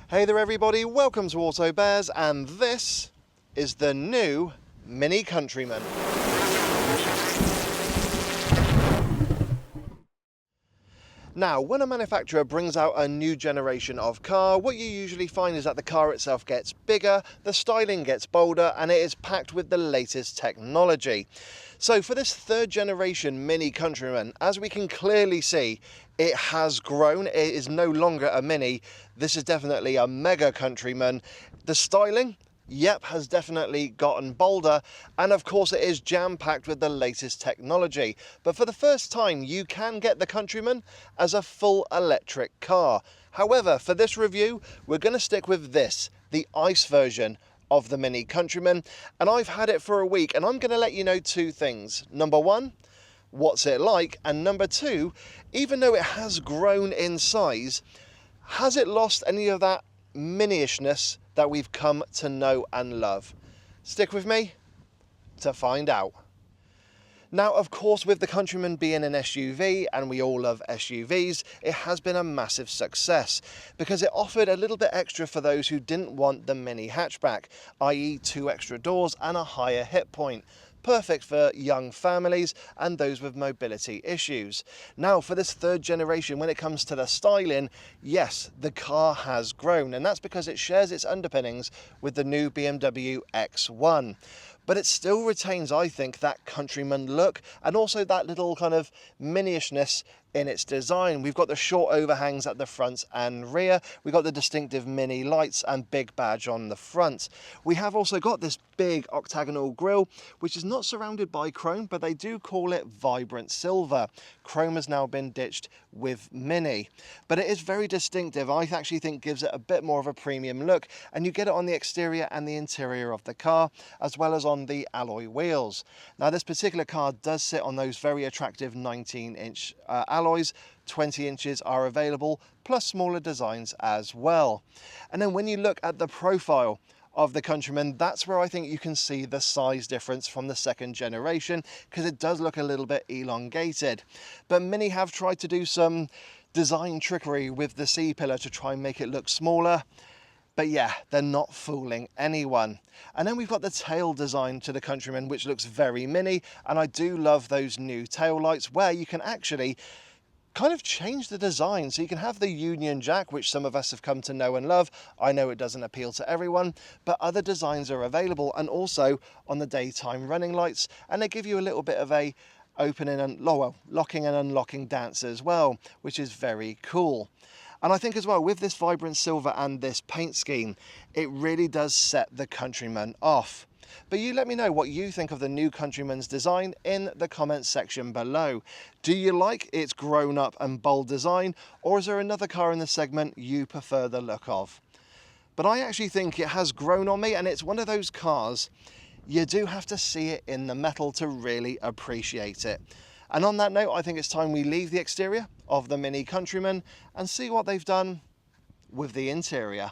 Hey there everybody, welcome to Auto Bears, and this is the new Mini Countryman. Now, when a manufacturer brings out a new generation of car, what you usually find is that the car itself gets bigger, the styling gets bolder, and it is packed with the latest technology. So for this third generation Mini Countryman, as we can clearly see, it has grown. It is no longer a Mini. This is definitely a Mega Countryman. The styling, yep, has definitely gotten bolder, and of course it is jam-packed with the latest technology. But for the first time, you can get the Countryman as a full electric car. However, for this review, we're going to stick with this, the ICE version of the Mini Countryman, and I've had it for a week, and I'm going to let you know two things. Number one, what's it like? And number two, even though it has grown in size, has it lost any of that mini-ishness that we've come to know and love? Stick with me to find out. Now, of course, with the Countryman being an SUV, and we all love SUVs, it has been a massive success because it offered a little bit extra for those who didn't want the mini hatchback, i.e. 2 extra doors and a higher hip point. Perfect for young families and those with mobility issues. Now, for this third generation, when it comes to the styling, yes, the car has grown, and that's because it shares its underpinnings with the new BMW X1. But it still retains, I think, that Countryman look and also that little kind of mini-ishness in its design. We've got the short overhangs at the front and rear. We've got the distinctive mini lights and big badge on the front. We have also got this big octagonal grille, which is not surrounded by chrome, but they do call it vibrant silver. Chrome has now been ditched with mini, but it is very distinctive. I actually think gives it a bit more of a premium look, and you get it on the exterior and the interior of the car, as well as on the alloy wheels. Now, this particular car does sit on those very attractive 19-inch alloys. 20 inches are available, plus smaller designs as well. And then when you look at the profile of the Countryman, that's where I think you can see the size difference from the second generation, because it does look a little bit elongated. But many have tried to do some design trickery with the C-pillar to try and make it look smaller. But yeah, they're not fooling anyone. And then we've got the tail design to the Countryman, which looks very mini, and I do love those new tail lights where you can actually kind of change the design. So you can have the Union Jack, which some of us have come to know and love. I know it doesn't appeal to everyone, but other designs are available, and also on the daytime running lights, and they give you a little bit of a opening and locking and unlocking dance as well, which is very cool. And I think as well, with this vibrant silver and this paint scheme, it really does set the Countryman off. But you let me know what you think of the new Countryman's design in the comments section below. Do you like its grown up and bold design, or is there another car in the segment you prefer the look of? But I actually think it has grown on me, and it's one of those cars you do have to see it in the metal to really appreciate it. And on that note, I think it's time we leave the exterior of the Mini Countryman and see what they've done with the interior.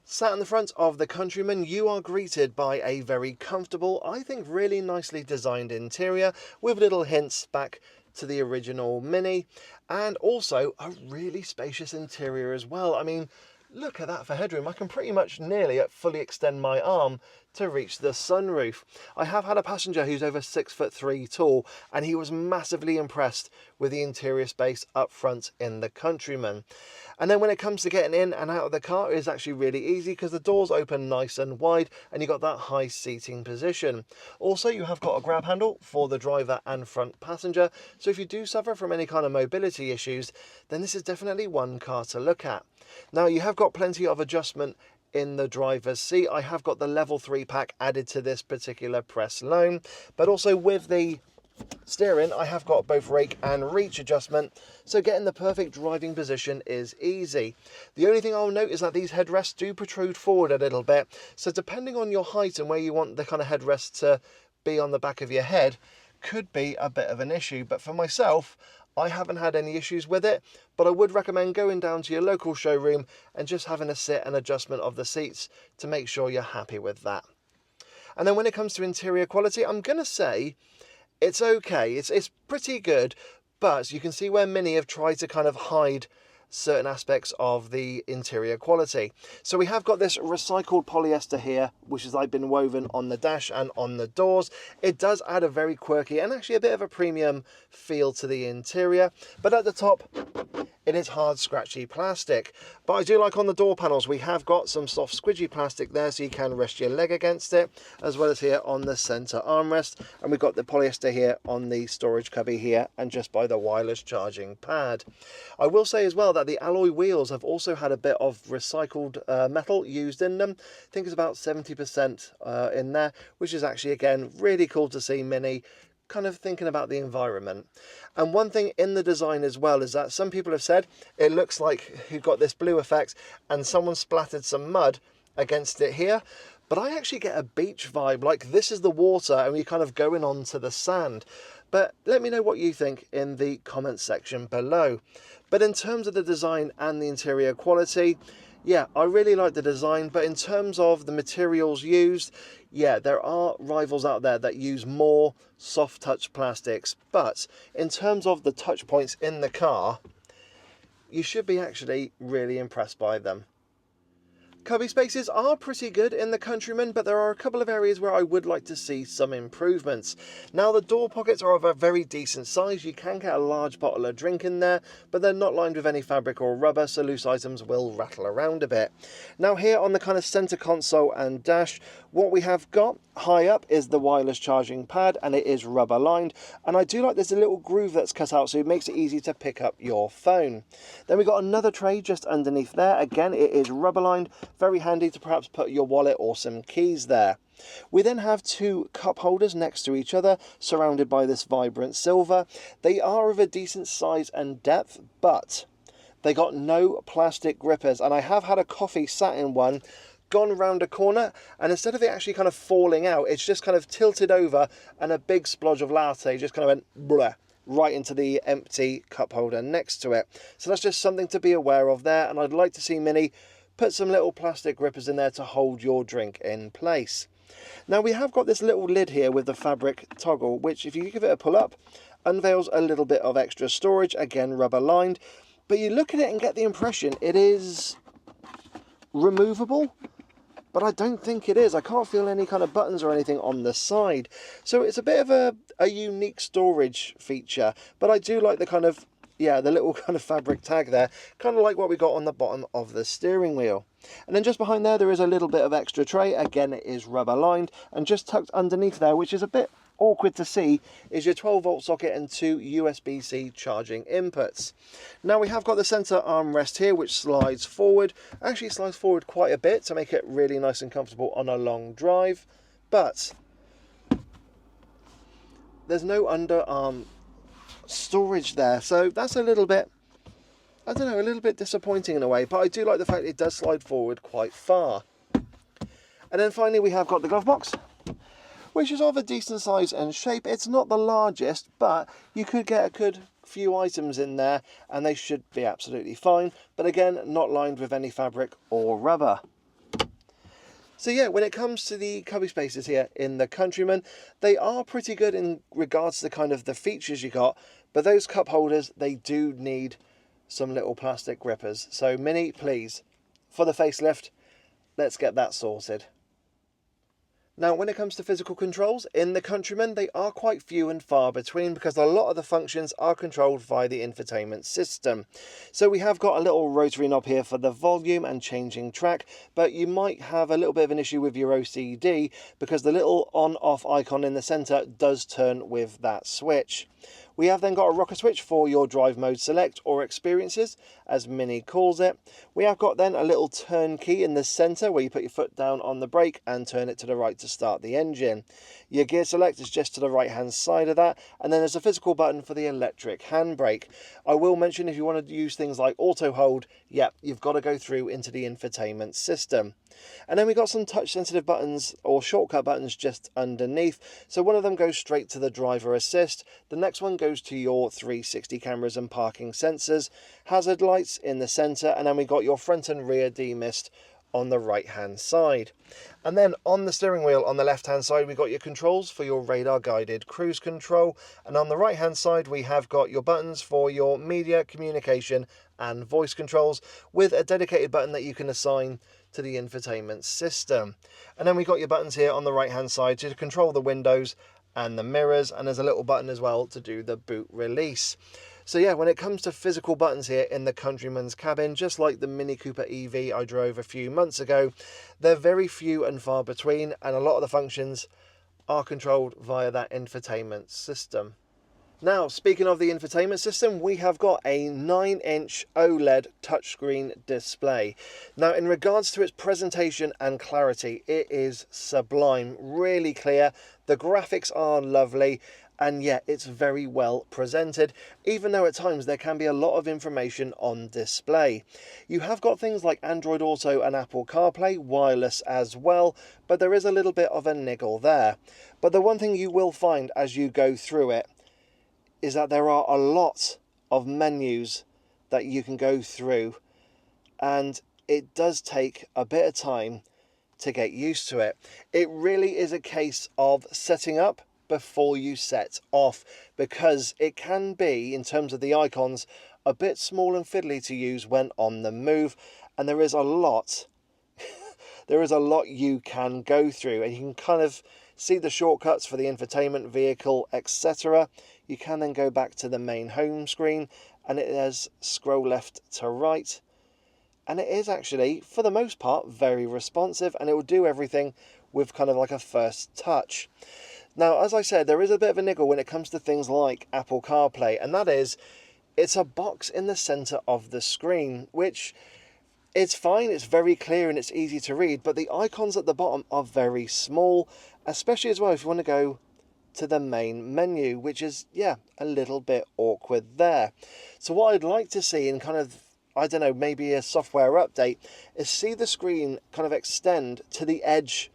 Sat in the front of the Countryman, you are greeted by a very comfortable, I think really nicely designed interior with little hints back to the original Mini, and also a really spacious interior as well. I mean, look at that for headroom. I can pretty much nearly fully extend my arm to reach the sunroof. I have had a passenger who's over 6'3" tall, and he was massively impressed with the interior space up front in the Countryman. And then when it comes to getting in and out of the car, it is actually really easy because the doors open nice and wide, and you've got that high seating position. Also, you have got a grab handle for the driver and front passenger, so if you do suffer from any kind of mobility issues, then this is definitely one car to look at. Now, you have got plenty of adjustment in the driver's seat. I have got the level 3 pack added to this particular press loan, but also with the steering, I have got both rake and reach adjustment, so getting the perfect driving position is easy. The only thing I'll note is that these headrests do protrude forward a little bit, so depending on your height and where you want the kind of headrest to be on the back of your head, could be a bit of an issue. But for myself, I haven't had any issues with it, but I would recommend going down to your local showroom and just having a sit and adjustment of the seats to make sure you're happy with that. And then when it comes to interior quality, I'm going to say it's okay. It's pretty good, but you can see where Mini have tried to kind of hide certain aspects of the interior quality. So we have got this recycled polyester here, which has like been woven on the dash and on the doors. It does add a very quirky and actually a bit of a premium feel to the interior, but at the top it is hard scratchy plastic. But I do like on the door panels we have got some soft squidgy plastic there, so you can rest your leg against it, as well as here on the center armrest, and we've got the polyester here on the storage cubby here and just by the wireless charging pad. I will say as well that the alloy wheels have also had a bit of recycled metal used in them. I think it's about 70% in there, which is actually again really cool to see Mini kind of thinking about the environment. And one thing in the design as well is that some people have said it looks like you've got this blue effect and someone splattered some mud against it here, but I actually get a beach vibe, like this is the water and we're kind of going onto the sand. But let me know what you think in the comments section below. But in terms of the design and the interior quality, yeah, I really like the design, but in terms of the materials used, yeah, there are rivals out there that use more soft touch plastics, but in terms of the touch points in the car, you should be actually really impressed by them. Cubby spaces are pretty good in the Countryman, but there are a couple of areas where I would like to see some improvements. Now, the door pockets are of a very decent size. You can get a large bottle of drink in there, but they're not lined with any fabric or rubber, so loose items will rattle around a bit. Now, here on the kind of center console and dash, what we have got high up is the wireless charging pad, and it is rubber lined. And I do like there's a little groove that's cut out, so it makes it easy to pick up your phone. Then we've got another tray just underneath there. Again, it is rubber lined. Very handy to perhaps put your wallet or some keys there. We then have two cup holders next to each other, surrounded by this vibrant silver. They are of a decent size and depth, but they got no plastic grippers. And I have had a coffee sat in one, gone round a corner, and instead of it actually kind of falling out, it's just kind of tilted over and a big splodge of latte just kind of went bleh, right into the empty cup holder next to it. So that's just something to be aware of there, and I'd like to see Mini put some little plastic grippers in there to hold your drink in place. Now we have got this little lid here with the fabric toggle, which if you give it a pull up, unveils a little bit of extra storage, again rubber lined, but you look at it and get the impression it is removable, but I don't think it is. I can't feel any kind of buttons or anything on the side. So it's a bit of a unique storage feature, but I do like the kind of, yeah, the little kind of fabric tag there, kind of like what we got on the bottom of the steering wheel. And then just behind there is a little bit of extra tray. Again, it is rubber lined, and just tucked underneath there, which is a bit awkward to see, is your 12-volt socket and two USB-C charging inputs. Now we have got the center armrest here, which slides forward. Actually slides forward quite a bit to make it really nice and comfortable on a long drive, but there's no underarm storage there, so that's a little bit, I don't know, a little bit disappointing in a way, but I do like the fact it does slide forward quite far. And then finally we have got the glove box, which is of a decent size and shape. It's not the largest, but you could get a good few items in there and they should be absolutely fine, but again, not lined with any fabric or rubber. So yeah, when it comes to the cubby spaces here in the Countryman, they are pretty good in regards to kind of the features you got, but those cup holders, they do need some little plastic grippers. So Mini, please, for the facelift, let's get that sorted. Now, when it comes to physical controls, in the Countryman, they are quite few and far between because a lot of the functions are controlled via the infotainment system. So we have got a little rotary knob here for the volume and changing track, but you might have a little bit of an issue with your OCD because the little on-off icon in the center does turn with that switch. We have then got a rocker switch for your drive mode select or experiences, as Mini calls it. We have got then a little turn key in the center where you put your foot down on the brake and turn it to the right to start the engine. Your gear select is just to the right hand side of that, and then there's a physical button for the electric handbrake. I will mention if you want to use things like auto hold, yeah, you've got to go through into the infotainment system. And then we got some touch sensitive buttons or shortcut buttons just underneath. So one of them goes straight to the driver assist. The next one goes to your 360 cameras and parking sensors, hazard lights in the center, and then we got your front and rear demist on the right hand side. And then on the steering wheel on the left hand side, we've got your controls for your radar guided cruise control, and on the right hand side we have got your buttons for your media, communication and voice controls, with a dedicated button that you can assign to the infotainment system. And then we got your buttons here on the right hand side to control the windows and the mirrors, and there's a little button as well to do the boot release. So yeah, when it comes to physical buttons here in the Countryman's cabin, just like the Mini Cooper EV I drove a few months ago, they're very few and far between, and a lot of the functions are controlled via that infotainment system. Now, speaking of the infotainment system, we have got a 9-inch OLED touchscreen display. Now, in regards to its presentation and clarity, it is sublime, really clear. The graphics are lovely, and yet it's very well presented, even though at times there can be a lot of information on display. You have got things like Android Auto and Apple CarPlay, wireless as well, but there is a little bit of a niggle there. But the one thing you will find as you go through it is that there are a lot of menus that you can go through, and it does take a bit of time to get used to it. It really is a case of setting up before you set off, because it can be, in terms of the icons, a bit small and fiddly to use when on the move, and there is a lot you can go through, and you can kind of see the shortcuts for the infotainment, vehicle, etc. You can then go back to the main home screen, and it has scroll left to right, and it is actually, for the most part, very responsive, and it will do everything with kind of like a first touch. Now, as I said, there is a bit of a niggle when it comes to things like Apple CarPlay, and that is, it's a box in the center of the screen, which it's fine, it's very clear and it's easy to read, but the icons at the bottom are very small, especially as well if you want to go to the main menu, which is, yeah, a little bit awkward there. So what I'd like to see in kind of, I don't know, maybe a software update, is see the screen kind of extend to the edge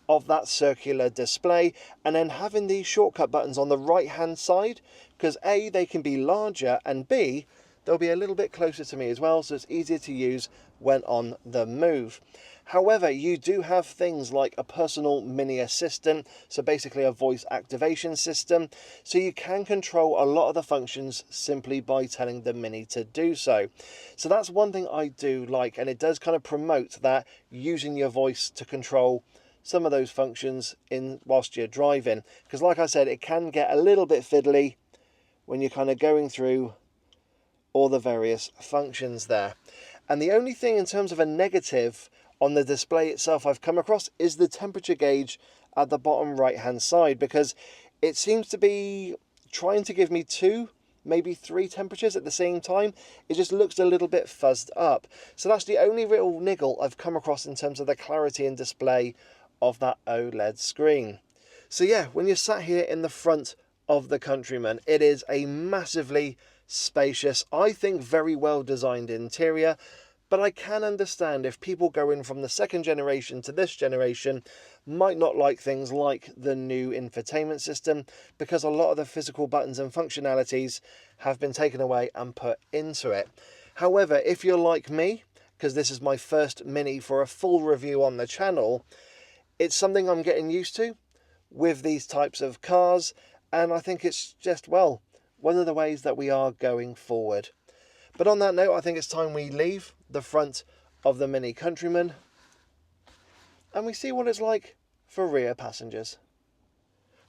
of that circular display, and then having these shortcut buttons on the right hand side, because A, they can be larger, and B, they'll be a little bit closer to me as well, so it's easier to use when on the move. However, you do have things like a personal mini assistant, so basically a voice activation system, so you can control a lot of the functions simply by telling the Mini to do so. So that's one thing I do like, and it does kind of promote that, using your voice to control some of those functions in whilst you're driving, because like I said, it can get a little bit fiddly when you're kind of going through all the various functions there. And the only thing in terms of a negative on the display itself I've come across is the temperature gauge at the bottom right hand side, because it seems to be trying to give me 2, maybe 3 temperatures at the same time. It just looks a little bit fuzzed up. So that's the only real niggle I've come across in terms of the clarity and display of that OLED screen. So yeah, when you're sat here in the front of the Countryman, it is a massively spacious, I think very well designed interior, but I can understand if people going from the second generation to this generation might not like things like the new infotainment system, because a lot of the physical buttons and functionalities have been taken away and put into it. However, if you're like me, because this is my first Mini for a full review on the channel, it's something I'm getting used to with these types of cars, and I think it's just, well, one of the ways that we are going forward. But on that note, I think it's time we leave the front of the Mini Countryman and we see what it's like for rear passengers.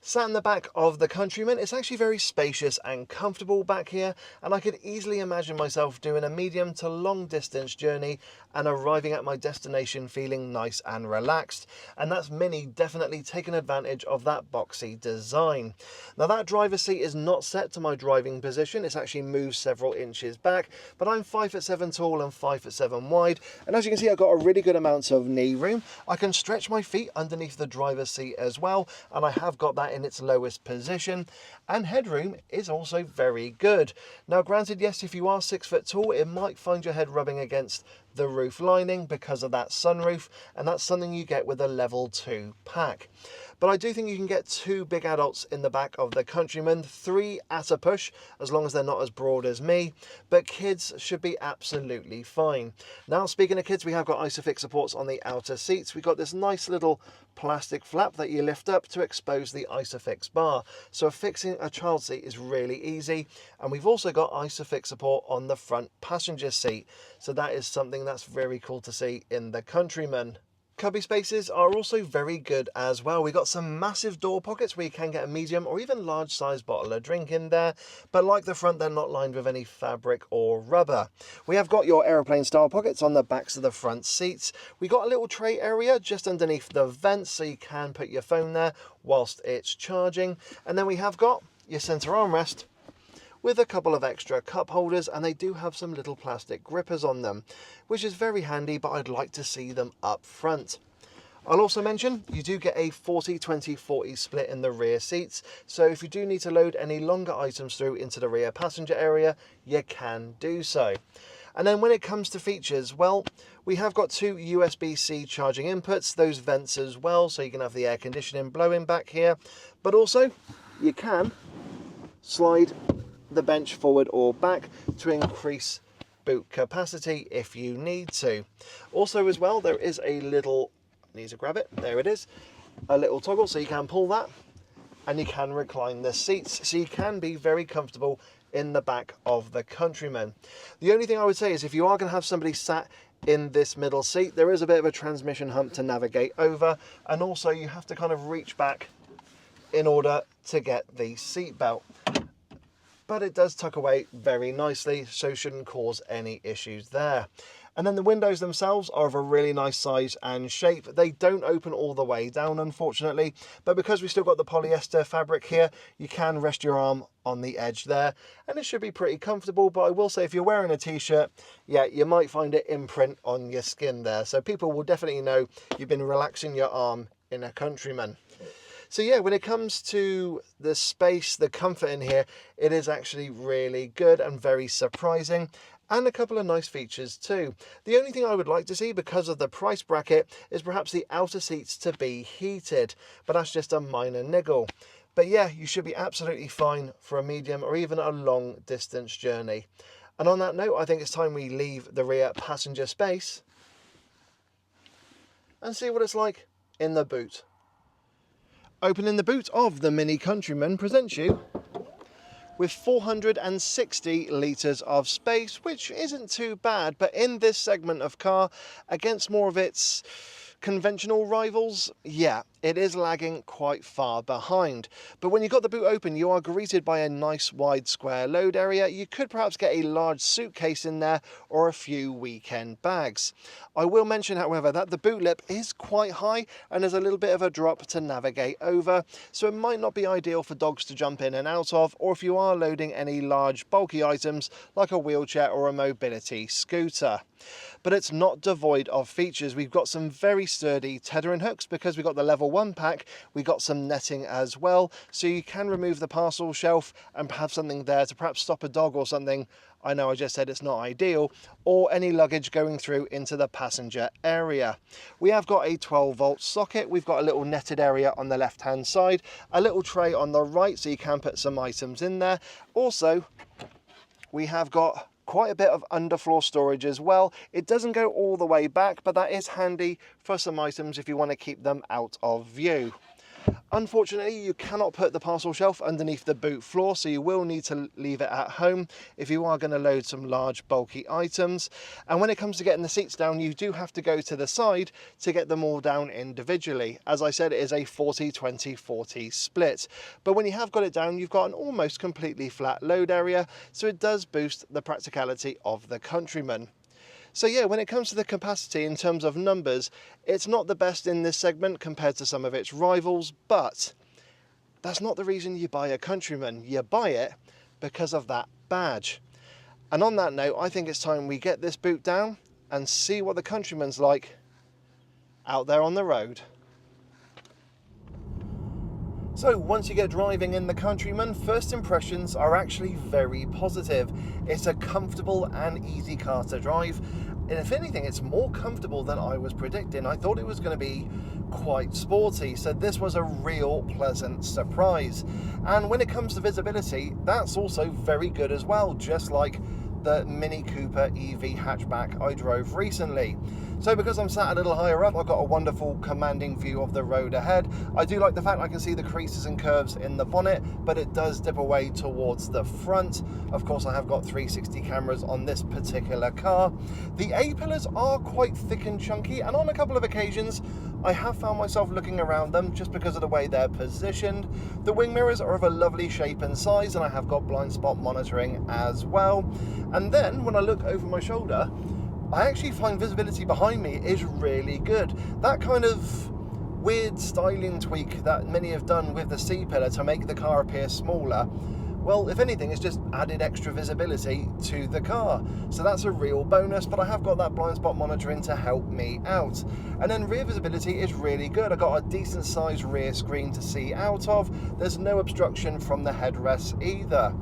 Sat in the back of the Countryman, it's actually very spacious and comfortable back here, and I could easily imagine myself doing a medium to long distance journey and arriving at my destination feeling nice and relaxed, and that's Mini definitely taking advantage of that boxy design. Now that driver's seat is not set to my driving position, it's actually moved several inches back, but I'm 5'7" tall and 5'7" wide, and as you can see I've got a really good amount of knee room. I can stretch my feet underneath the driver's seat as well, and I have got that in its lowest position, and headroom is also very good. Now granted, yes, if you are 6 foot tall, it might find your head rubbing against the roof lining because of that sunroof, and that's something you get with a level 2 pack. But I do think you can get 2 big adults in the back of the Countryman, 3 at a push, as long as they're not as broad as me, but kids should be absolutely fine. Now, speaking of kids, we have got ISOFIX supports on the outer seats. We've got this nice little plastic flap that you lift up to expose the ISOFIX bar. So fixing a child seat is really easy. And we've also got ISOFIX support on the front passenger seat. So that is something that's very cool to see in the Countryman. Cubby spaces are also very good as well. We've got some massive door pockets where you can get a medium or even large size bottle of drink in there, but like the front, they're not lined with any fabric or rubber. We have got your aeroplane style pockets on the backs of the front seats. We got a little tray area just underneath the vents, so you can put your phone there whilst it's charging. And then we have got your center armrest with a couple of extra cup holders, and they do have some little plastic grippers on them, which is very handy, but I'd like to see them up front. I'll also mention you do get a 40-20-40 split in the rear seats, so if you do need to load any longer items through into the rear passenger area, you can do so. And then when it comes to features, well, we have got 2 USB-C charging inputs, those vents as well, so you can have the air conditioning blowing back here, but also you can slide the bench forward or back to increase boot capacity if you need to. Also as well, there is a little, need to grab it, there it is, a little toggle, so you can pull that and you can recline the seats, so you can be very comfortable in the back of the Countryman. The only thing I would say is if you are going to have somebody sat in this middle seat, there is a bit of a transmission hump to navigate over, and also you have to kind of reach back in order to get the seat belt. But it does tuck away very nicely, so shouldn't cause any issues there. And then the windows themselves are of a really nice size and shape. They don't open all the way down, unfortunately, but because we've still got the polyester fabric here, you can rest your arm on the edge there, and it should be pretty comfortable. But I will say, if you're wearing a t-shirt, yeah, you might find it imprint on your skin there. So people will definitely know you've been relaxing your arm in a Countryman. So yeah, when it comes to the space, the comfort in here, it is actually really good and very surprising, and a couple of nice features too. The only thing I would like to see, because of the price bracket, is perhaps the outer seats to be heated, but that's just a minor niggle. But yeah, you should be absolutely fine for a medium or even a long distance journey. And on that note, I think it's time we leave the rear passenger space and see what it's like in the boot. Opening the boot of the Mini Countryman presents you with 460 litres of space, which isn't too bad, but in this segment of car, against more of its conventional rivals, yeah, it is lagging quite far behind. But when you've got the boot open, you are greeted by a nice wide square load area. You could perhaps get a large suitcase in there or a few weekend bags. I will mention, however, that the boot lip is quite high and there's a little bit of a drop to navigate over, so it might not be ideal for dogs to jump in and out of, or if you are loading any large bulky items like a wheelchair or a mobility scooter. But it's not devoid of features. We've got some very sturdy tethering hooks because we've got the level 1 pack. We got some netting as well, so you can remove the parcel shelf and have something there to perhaps stop a dog or something. I know I just said it's not ideal, or any luggage going through into the passenger area. We have got a 12-volt socket. We've got a little netted area on the left hand side, a little tray on the right so you can put some items in there. Also, we have got quite a bit of underfloor storage as well. It doesn't go all the way back, but that is handy for some items if you want to keep them out of view. Unfortunately, you cannot put the parcel shelf underneath the boot floor, so you will need to leave it at home if you are going to load some large bulky items. And when it comes to getting the seats down, you do have to go to the side to get them all down individually. As I said, it is a 40-20-40 split. But when you have got it down, you've got an almost completely flat load area, so it does boost the practicality of the Countryman. So yeah, when it comes to the capacity in terms of numbers, it's not the best in this segment compared to some of its rivals, but that's not the reason you buy a Countryman. You buy it because of that badge. And on that note, I think it's time we get this boot down and see what the Countryman's like out there on the road. So once you get driving in the Countryman, first impressions are actually very positive. It's a comfortable and easy car to drive, And if anything, it's more comfortable than I was predicting. I thought it was going to be quite sporty, so this was a real pleasant surprise. And when it comes to visibility, that's also very good as well, just like the Mini Cooper EV hatchback I drove recently. So because I'm sat a little higher up, I've got a wonderful commanding view of the road ahead. I do like the fact I can see the creases and curves in the bonnet, but it does dip away towards the front. Of course, I have got 360 cameras on this particular car. The A-pillars are quite thick and chunky, and on a couple of occasions, I have found myself looking around them just because of the way they're positioned. The wing mirrors are of a lovely shape and size, and I have got blind spot monitoring as well. And then when I look over my shoulder, I actually find visibility behind me is really good. That kind of weird styling tweak that many have done with the C-pillar to make the car appear smaller, well, if anything, it's just added extra visibility to the car. So that's a real bonus, but I have got that blind spot monitoring to help me out. And then rear visibility is really good. I've got a decent sized rear screen to see out of. There's no obstruction from the headrests either.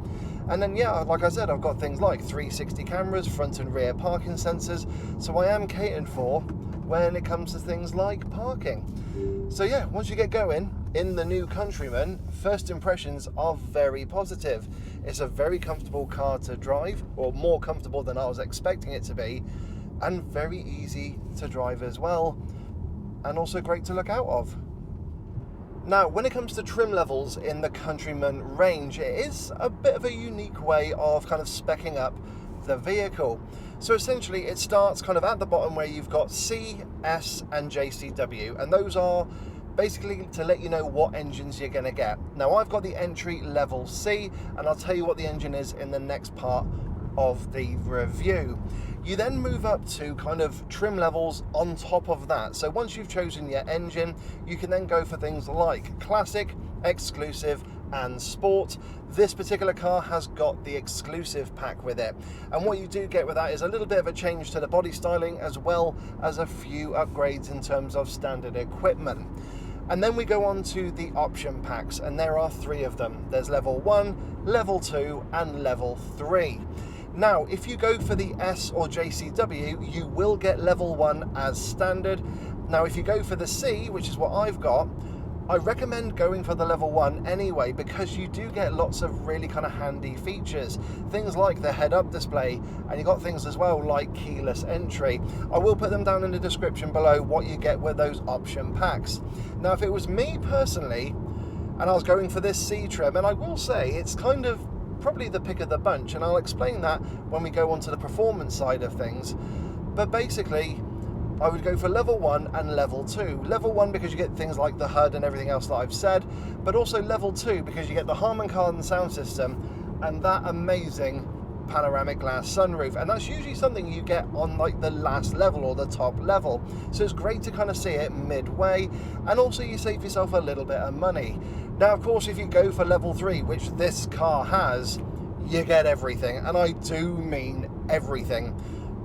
And then, yeah, like I said, I've got things like 360 cameras, front and rear parking sensors, so I am catered for when it comes to things like parking. So yeah, once you get going in the new Countryman, first impressions are very positive. It's a very comfortable car to drive, or more comfortable than I was expecting it to be, and very easy to drive as well, and also great to look out of. Now, when it comes to trim levels in the Countryman range, it is a bit of a unique way of kind of speccing up the vehicle. So essentially, it starts kind of at the bottom where you've got C, S, and JCW, and those are basically to let you know what engines you're going to get. Now, I've got the entry level C, and I'll tell you what the engine is in the next part of the review. You then move up to kind of trim levels on top of that. So once you've chosen your engine, you can then go for things like Classic, Exclusive, and Sport. This particular car has got the Exclusive pack with it. And what you do get with that is a little bit of a change to the body styling, as well as a few upgrades in terms of standard equipment. And then we go on to the option packs, and there are 3 of them. There's level 1, level 2, and level 3. Now, if you go for the S or JCW, you will get level 1 as standard. Now, if you go for the C, which is what I've got, I recommend going for the level 1 anyway, because you do get lots of really kind of handy features. Things like the head-up display, and you got things as well like keyless entry. I will put them down in the description below what you get with those option packs. Now, if it was me personally, and I was going for this C trim, and I will say it's kind of probably the pick of the bunch, and I'll explain that when we go on to the performance side of things. But basically, I would go for level 1 and level 2. Level 1 because you get things like the HUD and everything else that I've said, but also level 2 because you get the Harman Kardon sound system and that amazing panoramic glass sunroof, and that's usually something you get on like the last level or the top level, so it's great to kind of see it midway, and also you save yourself a little bit of money. Now, of course, if you go for level 3, which this car has, you get everything, and I do mean everything.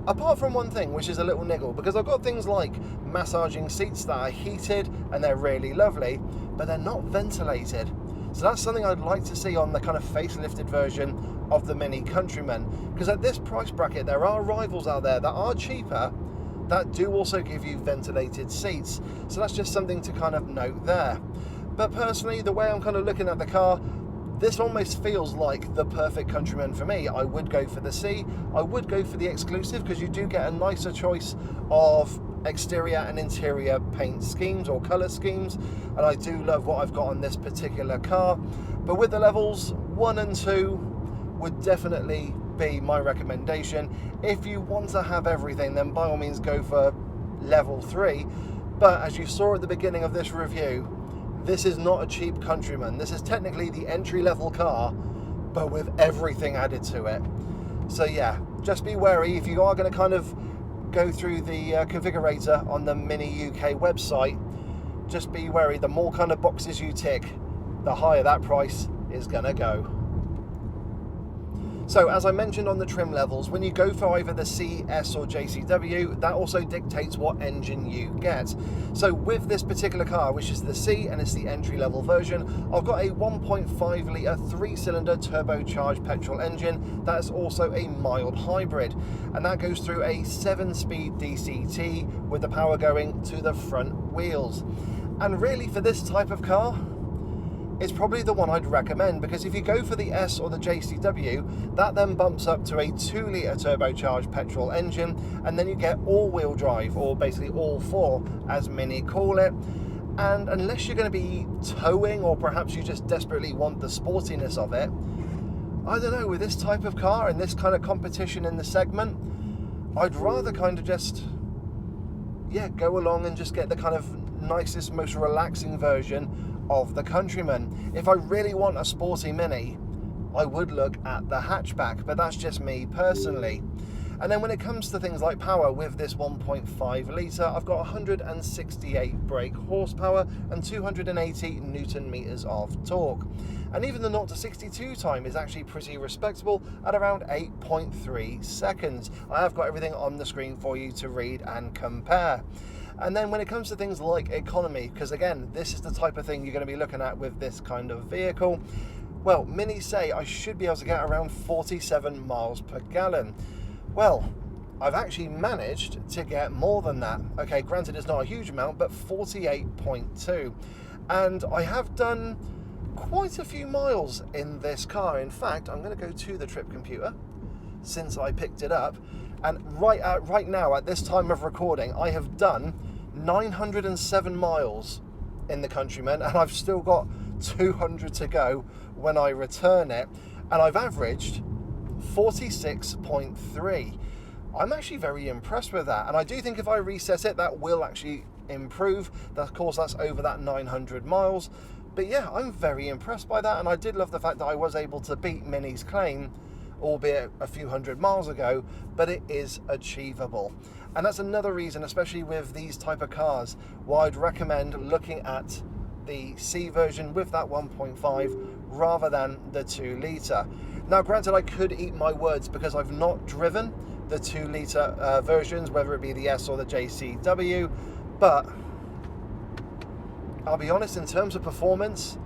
Apart from one thing, which is a little niggle, because I've got things like massaging seats that are heated and they're really lovely, but they're not ventilated. So that's something I'd like to see on the kind of facelifted version of the Mini Countryman, because at this price bracket, there are rivals out there that are cheaper that do also give you ventilated seats. So that's just something to kind of note there. But personally, the way I'm kind of looking at the car, this almost feels like the perfect Countryman for me. I would go for the C. I would go for the Exclusive because you do get a nicer choice of exterior and interior paint schemes or colour schemes, and I do love what I've got on this particular car. But with the levels 1 and 2 would definitely be my recommendation. If you want to have everything, then by all means go for level 3. But as you saw at the beginning of this review, this is not a cheap Countryman. This is technically the entry-level car, but with everything added to it. So yeah, just be wary if you are going to kind of go through the configurator on the Mini UK website. Just be wary, the more kind of boxes you tick, the higher that price is going to go. So as I mentioned on the trim levels, when you go for either the C, S or JCW, that also dictates what engine you get. So with this particular car, which is the C and it's the entry level version, I've got a 1.5 litre 3-cylinder turbocharged petrol engine that is also a mild hybrid, and that goes through a 7-speed DCT with the power going to the front wheels. And really for this type of car, it's probably the one I'd recommend, because if you go for the S or the JCW, that then bumps up to a 2-litre turbocharged petrol engine, and then you get all-wheel drive, or basically all four, as Mini call it. And unless you're going to be towing, or perhaps you just desperately want the sportiness of it, I don't know, with this type of car and this kind of competition in the segment, I'd rather kind of just, yeah, go along and just get the kind of nicest, most relaxing version of the Countryman. If I really want a sporty Mini, I would look at the hatchback, but that's just me personally. And then when it comes to things like power, with this 1.5 litre, I've got 168 brake horsepower and 280 Newton meters of torque. And even the 0 to 62 time is actually pretty respectable at around 8.3 seconds. I have got everything on the screen for you to read and compare. And then when it comes to things like economy, because again, this is the type of thing you're going to be looking at with this kind of vehicle, well, Minis say I should be able to get around 47 miles per gallon. Well, I've actually managed to get more than that. Okay, granted it's not a huge amount, but 48.2. And I have done quite a few miles in this car. In fact, I'm going to go to the trip computer since I picked it up. And right now, at this time of recording, I have done 907 miles in the Countryman, and I've still got 200 to go when I return it. And I've averaged 46.3. I'm actually very impressed with that. And I do think if I reset it, that will actually improve. Of course, that's over that 900 miles. But yeah, I'm very impressed by that. And I did love the fact that I was able to beat Mini's claim, albeit a few hundred miles ago, but it is achievable. And that's another reason, especially with these type of cars, why I'd recommend looking at the C version with that 1.5 rather than the 2 litre. Now granted, I could eat my words because I've not driven the 2 litre versions, whether it be the S or the JCW, but I'll be honest, in terms of performance,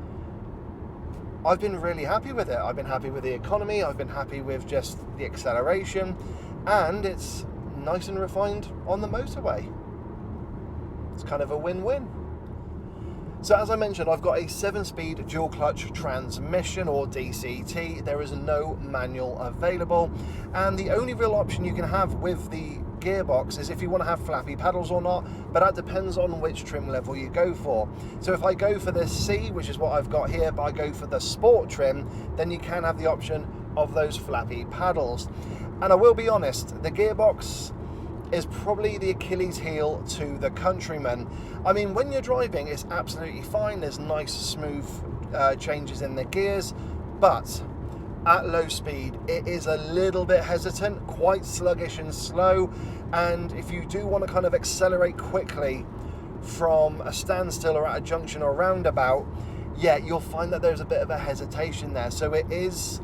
I've been really happy with it. I've been happy with the economy, I've been happy with just the acceleration, and it's nice and refined on the motorway. It's kind of a win-win. So as I mentioned, I've got a 7-speed dual clutch transmission, or DCT. There is no manual available, and the only real option you can have with the gearbox is if you want to have flappy paddles or not, but that depends on which trim level you go for. So if I go for the C, which is what I've got here, but I go for the sport trim, then you can have the option of those flappy paddles. And I will be honest, the gearbox is probably the Achilles heel to the Countryman. I mean, when you're driving, it's absolutely fine. There's nice, smooth changes in the gears, but at low speed, it is a little bit hesitant, quite sluggish and slow. And if you do want to kind of accelerate quickly from a standstill or at a junction or roundabout, yeah, you'll find that there's a bit of a hesitation there. So it is,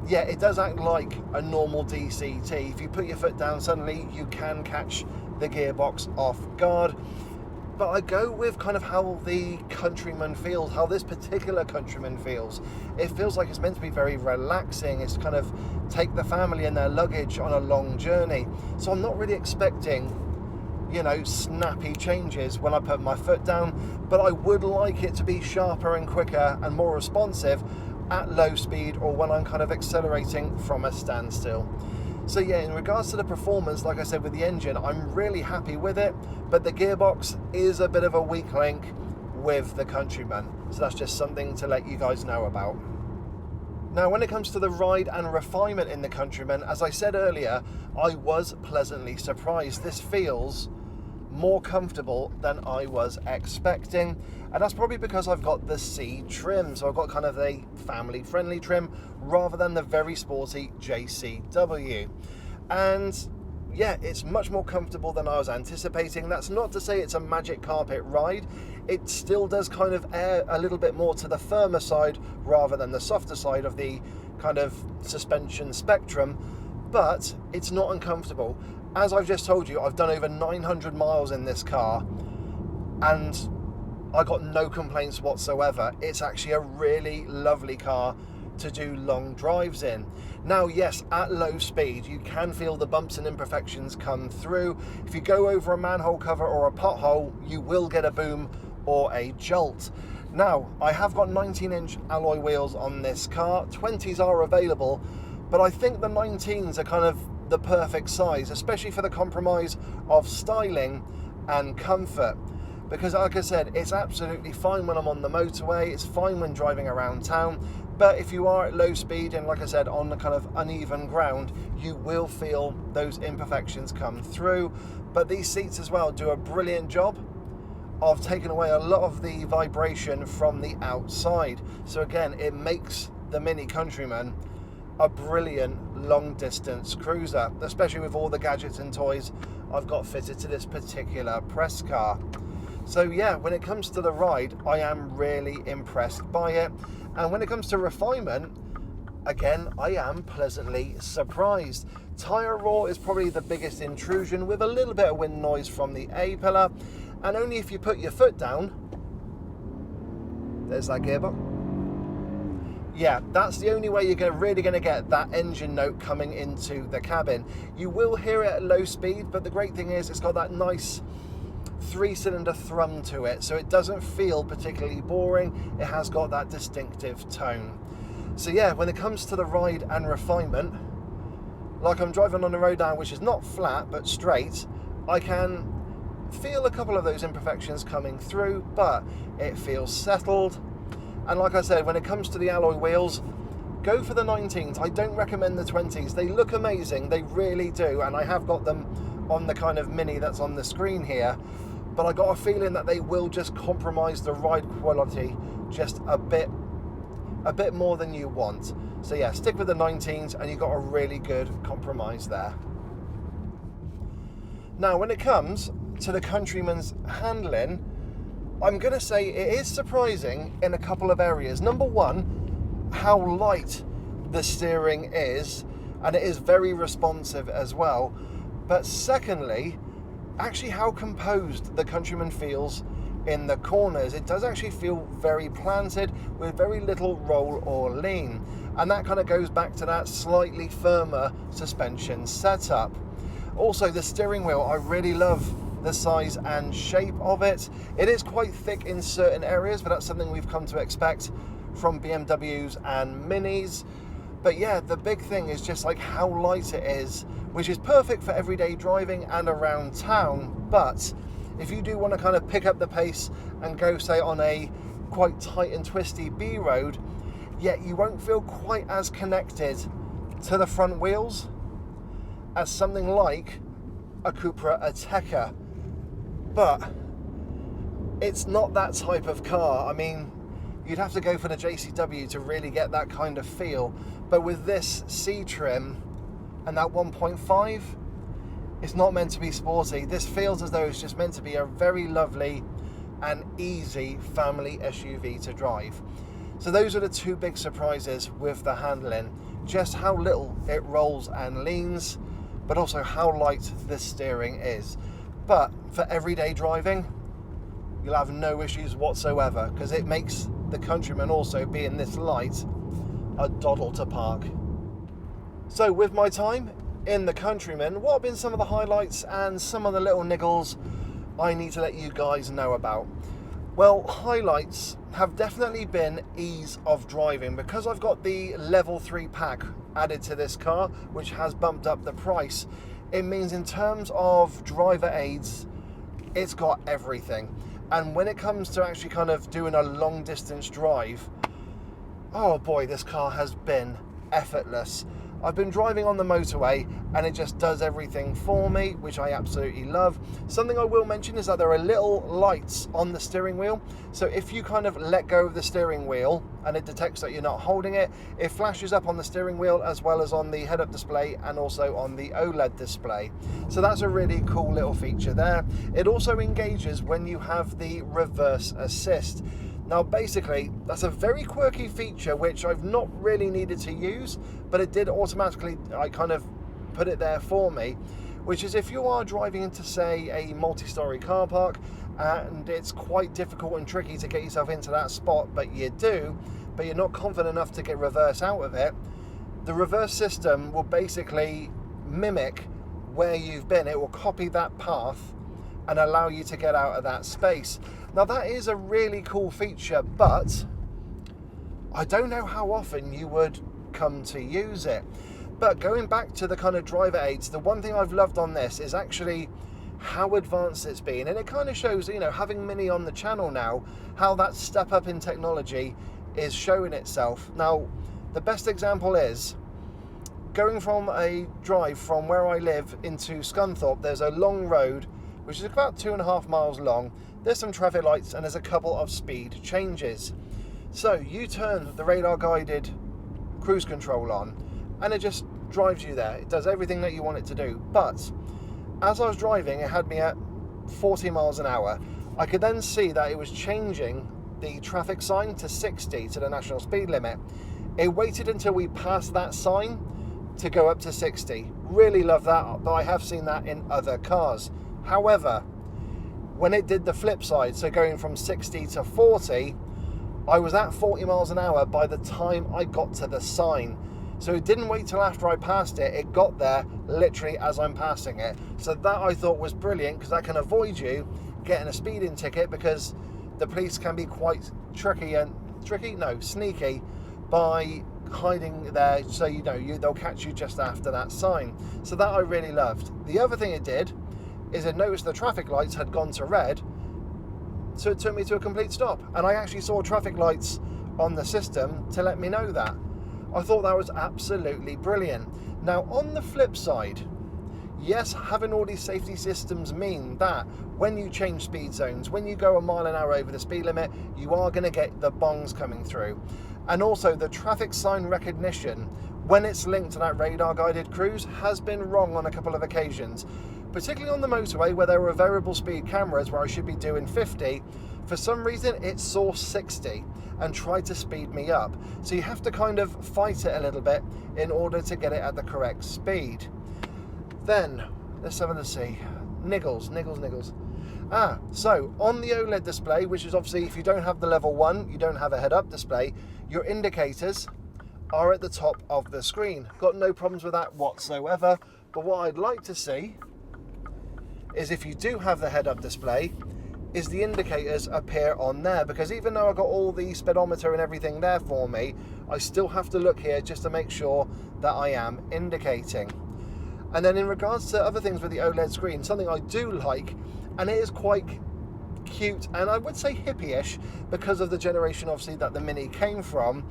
yeah, it does act like a normal DCT. If you put your foot down, suddenly you can catch the gearbox off guard. But I go with kind of how the Countryman feels, how this particular Countryman feels. It feels like it's meant to be very relaxing. It's kind of take the family and their luggage on a long journey. So I'm not really expecting, you know, snappy changes when I put my foot down, but I would like it to be sharper and quicker and more responsive at low speed or when I'm kind of accelerating from a standstill. So yeah, in regards to the performance, like I said, with the engine, I'm really happy with it, but the gearbox is a bit of a weak link with the Countryman. So that's just something to let you guys know about. Now, when it comes to the ride and refinement in the Countryman, as I said earlier, I was pleasantly surprised. This feels more comfortable than I was expecting, and that's probably because I've got the C trim, so I've got kind of a family friendly trim rather than the very sporty JCW. And yeah, it's much more comfortable than I was anticipating. That's not to say it's a magic carpet ride. It still does kind of err a little bit more to the firmer side rather than the softer side of the kind of suspension spectrum, but it's not uncomfortable. As I've just told you, I've done over 900 miles in this car and I got no complaints whatsoever. It's actually a really lovely car to do long drives in. Now, yes, at low speed, you can feel the bumps and imperfections come through. If you go over a manhole cover or a pothole, you will get a boom or a jolt. Now, I have got 19-inch alloy wheels on this car. 20s are available, but I think the 19s are kind of the perfect size, especially for the compromise of styling and comfort. Because like I said, it's absolutely fine when I'm on the motorway, it's fine when driving around town, but if you are at low speed and like I said, on the kind of uneven ground, you will feel those imperfections come through. But these seats as well do a brilliant job of taking away a lot of the vibration from the outside. So again, it makes the Mini Countryman a brilliant long distance cruiser, especially with all the gadgets and toys I've got fitted to this particular press car. So yeah, when it comes to the ride, I am really impressed by it. And when it comes to refinement, again, I am pleasantly surprised. Tyre roar is probably the biggest intrusion, with a little bit of wind noise from the A-pillar. And only if you put your foot down, there's that gearbox. Yeah, that's the only way you're really going to get that engine note coming into the cabin. You will hear it at low speed, but the great thing is it's got that nice 3-cylinder thrum to it, so it doesn't feel particularly boring. It has got that distinctive tone. So yeah, when it comes to the ride and refinement, like I'm driving on the road now, which is not flat but straight, I can feel a couple of those imperfections coming through, but it feels settled. And like I said, when it comes to the alloy wheels, go for the 19s. I don't recommend the 20s. They look amazing, they really do, and I have got them on the kind of Mini that's on the screen here, but I got a feeling that they will just compromise the ride quality just a bit more than you want. So yeah, stick with the 19s and you've got a really good compromise there. Now, when it comes to the Countryman's handling, I'm going to say it is surprising in a couple of areas. Number one, how light the steering is, and it is very responsive as well. But secondly, actually how composed the Countryman feels in the corners. It does actually feel very planted with very little roll or lean. And that kind of goes back to that slightly firmer suspension setup. Also, the steering wheel, I really love the size and shape of it. It is quite thick in certain areas, but that's something we've come to expect from BMWs and Minis. But yeah, the big thing is just like how light it is, which is perfect for everyday driving and around town. But if you do want to kind of pick up the pace and go, say, on a quite tight and twisty B road, yet you won't feel quite as connected to the front wheels as something like a Cupra Ateca. But it's not that type of car. I mean, you'd have to go for the JCW to really get that kind of feel. But with this C trim and that 1.5, it's not meant to be sporty. This feels as though it's just meant to be a very lovely and easy family SUV to drive. So those are the two big surprises with the handling. Just how little it rolls and leans, but also how light the steering is. But for everyday driving, you'll have no issues whatsoever, because it makes the Countryman, also being this light, a doddle to park. So with my time in the Countryman, what have been some of the highlights and some of the little niggles I need to let you guys know about? Well, highlights have definitely been ease of driving, because I've got the level 3 pack added to this car, which has bumped up the price. It means in terms of driver aids, it's got everything. And when it comes to actually kind of doing a long distance drive, oh boy, this car has been effortless. I've been driving on the motorway and it just does everything for me, which I absolutely love. Something I will mention is that there are little lights on the steering wheel. So if you kind of let go of the steering wheel and it detects that you're not holding it, it flashes up on the steering wheel as well as on the head-up display and also on the OLED display. So that's a really cool little feature there. It also engages when you have the reverse assist. Now basically, that's a very quirky feature which I've not really needed to use, but it did automatically, I kind of put it there for me, which is if you are driving into, say, a multi-storey car park, and it's quite difficult and tricky to get yourself into that spot, but you're not confident enough to get reverse out of it, the reverse system will basically mimic where you've been. It will copy that path and allow you to get out of that space. Now that is a really cool feature, but I don't know how often you would come to use it. But going back to the kind of driver aids, the one thing I've loved on this is actually how advanced it's been, and it kind of shows, you know, having Mini on the channel now, how that step up in technology is showing itself. Now the best example is going from a drive from where I live into Scunthorpe. There's a long road which is about 2.5 miles long. There's some traffic lights and there's a couple of speed changes. So you turn the radar guided cruise control on and it just drives you there. It does everything that you want it to do. But as I was driving, it had me at 40 miles an hour. I could then see that it was changing the traffic sign to 60 to the national speed limit. It waited until we passed that sign to go up to 60. Really love that, but I have seen that in other cars. However, when it did the flip side, so going from 60 to 40, I was at 40 miles an hour by the time I got to the sign. So it didn't wait till after I passed it, it got there literally as I'm passing it. So that I thought was brilliant, because that can avoid you getting a speeding ticket, because the police can be quite sneaky by hiding there, so you know they'll catch you just after that sign. So that I really loved. The other thing it did is it noticed the traffic lights had gone to red, so it took me to a complete stop, and I actually saw traffic lights on the system to let me know that. I thought that was absolutely brilliant. Now on the flip side, yes, having all these safety systems mean that when you change speed zones, when you go a mile an hour over the speed limit, you are going to get the bongs coming through. And also the traffic sign recognition, when it's linked to that radar guided cruise, has been wrong on a couple of occasions. Particularly on the motorway where there were variable speed cameras where I should be doing 50, for some reason it saw 60 and tried to speed me up. So you have to kind of fight it a little bit in order to get it at the correct speed. Then, let's have a see. Niggles. So on the OLED display, which is obviously, if you don't have the level 1, you don't have a head-up display, your indicators are at the top of the screen. Got no problems with that whatsoever. But what I'd like to see is, if you do have the head-up display, is the indicators appear on there, because even though I got all the speedometer and everything there for me, I still have to look here just to make sure that I am indicating. And then in regards to other things with the OLED screen, something I do like, and it is quite cute and I would say hippie-ish because of the generation obviously that the Mini came from,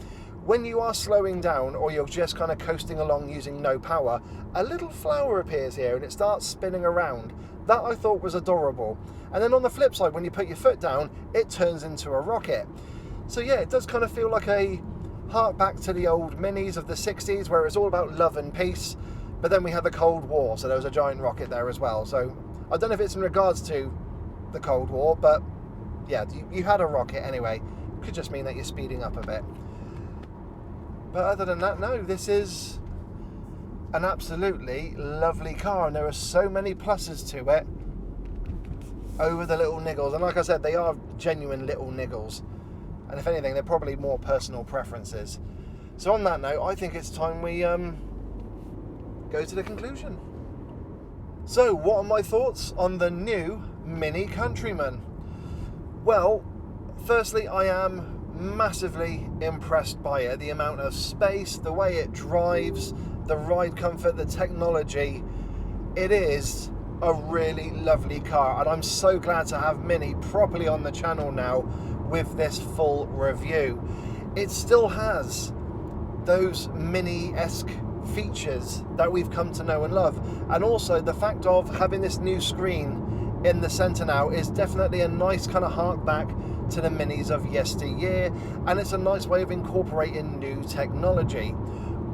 when you are slowing down or you're just kind of coasting along using no power, a little flower appears here and it starts spinning around. That I thought was adorable. And then on the flip side, when you put your foot down, it turns into a rocket. So yeah, it does kind of feel like a hark back to the old Minis of the 60s where it's all about love and peace, but then we had the Cold War, so there was a giant rocket there as well. So I don't know if it's in regards to the Cold War, but yeah, you had a rocket anyway. Could just mean that you're speeding up a bit. But other than that, no, this is an absolutely lovely car, and there are so many pluses to it over the little niggles. And like I said, they are genuine little niggles. And if anything, they're probably more personal preferences. So on that note, I think it's time we go to the conclusion. So what are my thoughts on the new Mini Countryman? Well, firstly, I am massively impressed by it. The amount of space, the way it drives, the ride comfort, the technology. It is a really lovely car, and I'm so glad to have Mini properly on the channel now with this full review. It still has those Mini-esque features that we've come to know and love, and also the fact of having this new screen in the center now is definitely a nice kind of hark back to the Minis of yesteryear, and it's a nice way of incorporating new technology.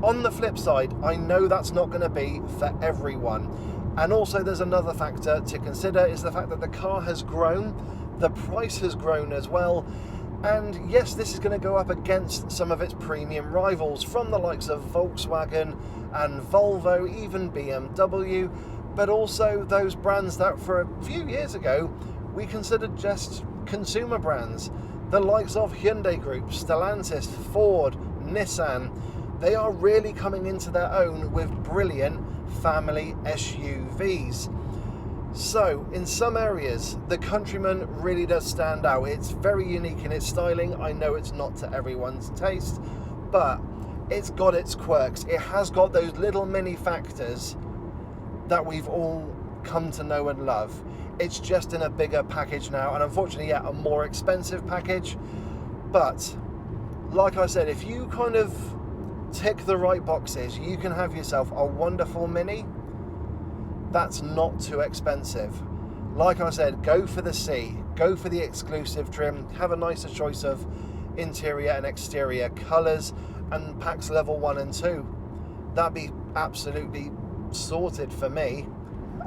On the flip side, I know that's not going to be for everyone, and also there's another factor to consider, is the fact that the car has grown, the price has grown as well. And yes, this is going to go up against some of its premium rivals from the likes of Volkswagen and Volvo, even BMW, but also those brands that for a few years ago we considered just consumer brands. The likes of Hyundai Group, Stellantis, Ford, Nissan. They are really coming into their own with brilliant family SUVs. So, in some areas, the Countryman really does stand out. It's very unique in its styling. I know it's not to everyone's taste, but it's got its quirks. It has got those little mini factors that we've all come to know and love. It's just in a bigger package now, and unfortunately, yeah, a more expensive package. But, like I said, if you kind of tick the right boxes, you can have yourself a wonderful Mini that's not too expensive. Like I said, go for the C, go for the exclusive trim, have a nicer choice of interior and exterior colours, and packs level 1 and 2. That'd be absolutely sorted for me.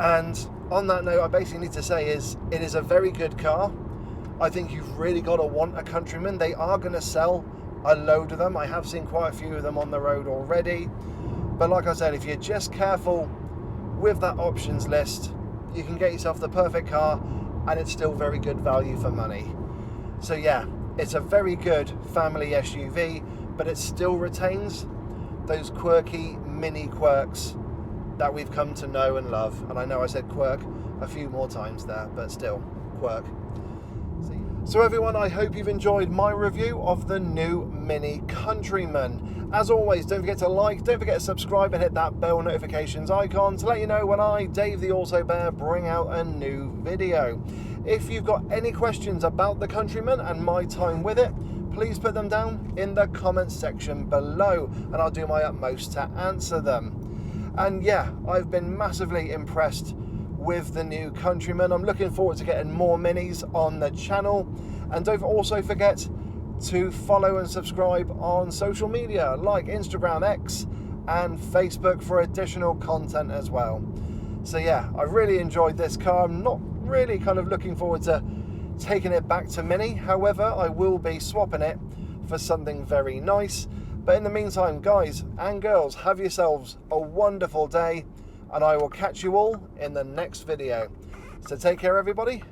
And on that note, I basically need to say is it is a very good car. I think you've really got to want a Countryman. They are going to sell a load of them. I have seen quite a few of them on the road already. But like I said, if you're just careful with that options list, you can get yourself the perfect car, and it's still very good value for money. So yeah, it's a very good family SUV, but it still retains those quirky mini quirks that we've come to know and love. And I know I said quirk a few more times there, but still, quirk. So everyone, I hope you've enjoyed my review of the new Mini Countryman. As always, don't forget to like, don't forget to subscribe, and hit that bell notifications icon to let you know when I, Dave the Auto Bear, bring out a new video. If you've got any questions about the Countryman and my time with it, please put them down in the comments section below, and I'll do my utmost to answer them. And yeah, I've been massively impressed with the new Countryman. I'm looking forward to getting more Minis on the channel, and don't also forget to follow and subscribe on social media like Instagram, X and Facebook for additional content as well. So yeah, I really enjoyed this car. I'm not really kind of looking forward to taking it back to Mini. However, I will be swapping it for something very nice. But in the meantime, guys and girls, have yourselves a wonderful day, and I will catch you all in the next video. So take care, everybody,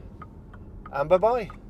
and bye-bye.